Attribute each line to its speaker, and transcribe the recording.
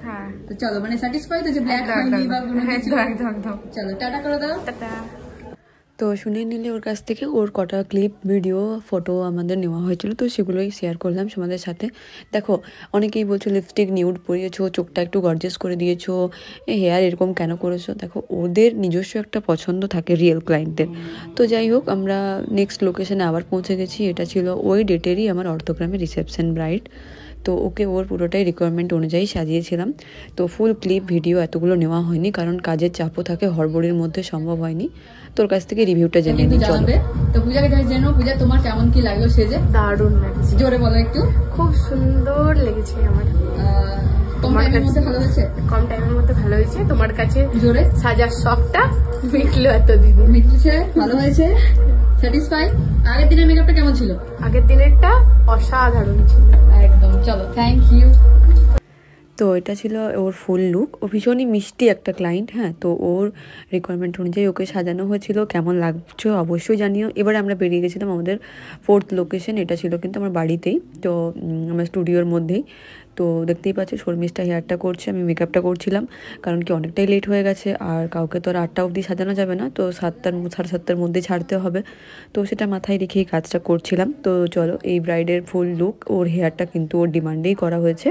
Speaker 1: হ্যাঁ
Speaker 2: তো চলো মানে স্যাটিসফাই তো যে ব্ল্যাক হয়নি বা কোনো কিছু
Speaker 1: একদম
Speaker 2: চলো টাটা করে দাও
Speaker 1: টাটা
Speaker 3: তো শুনে নিলে ওর কাছ থেকে ওর কটা ক্লিপ ভিডিও ফটো আমাদের নেওয়া হয়েছিল, তো সেগুলোই শেয়ার করলাম তোমাদের সাথে। দেখো অনেকেই বলছো লিপস্টিক নিউড পরিয়েছো, চোখটা একটু গর্জিয়াস করে দিয়েছো, হেয়ার এরকম কেন করেছো। দেখো ওদের নিজস্ব একটা পছন্দ থাকে রিয়েল ক্লায়েন্টের। তো যাই হোক আমরা নেক্সট লোকেশনে আবার পৌঁছে গেছি। এটা ছিল ওই ডেটেরই আমার অর্থগ্রামের রিসেপশন ব্রাইড। তো ওকে ওর পুরোটাই রিকোয়ারমেন্ট অনুযায়ী সাজিয়েছিলাম। তো ফুল ক্লিপ ভিডিও এতগুলো নেওয়া হয়নি, কারণ কাজের চাপও থাকে, হড়বড়ির মধ্যে সম্ভব হয়নি। তোর কাছ থেকে রিভিউটা জেনে নিই চলো।
Speaker 2: তো পূজাকে জেনো, পূজা তোমার কেমন কি লাগলো সেজে?
Speaker 1: দারুণ লাগছে,
Speaker 2: জোরে বলো একটু।
Speaker 1: খুব সুন্দর লেগেছে আমার।
Speaker 2: কম টাইমের মধ্যে ভালো হয়েছে?
Speaker 1: কম টাইমের মধ্যে ভালো হয়েছে। তোমার কাছে
Speaker 2: জোরে
Speaker 1: সাজার শখটা মিটলো এতদিন।
Speaker 2: মিটছে, ভালো হয়েছে, স্যাটিসফাই। আগের দিনের মেকআপটা কেমন ছিল?
Speaker 1: আগের দিনেরটা অসাধারণ ছিল
Speaker 2: একদম। চলো থ্যাংক ইউ।
Speaker 3: তো এটা ছিল ওর ফুল লুক। ও ভীষণই মিষ্টি একটা ক্লায়েন্ট। হ্যাঁ, তো ওর রিকোয়ারমেন্ট অনুযায়ী ওকে সাজানো হয়েছিল। কেমন লাগছে অবশ্যই জানিও। এবারে আমরা বেরিয়ে গেছিলাম আমাদের 4th লোকেশন। এটা ছিল কিন্তু আমার বাড়িতেই, তো আমার স্টুডিওর মধ্যেই। তো দেখতেই পাচ্ছি শর্মিষ্ঠা হেয়ারটা করছে, আমি মেকআপটা করছিলাম, কারণ কি অনেকটাই লেট হয়ে গেছে আর কাউকে তো আর 8টা অবধি সাজানো যাবে না, তো 7টার 7:30টার মধ্যে ছাড়তে হবে। তো সেটা মাথায় রেখেই কাজটা করছিলাম। তো চলো এই ব্রাইডের ফুল লুক, ওর হেয়ারটা কিন্তু ওর ডিমান্ডেই করা হয়েছে।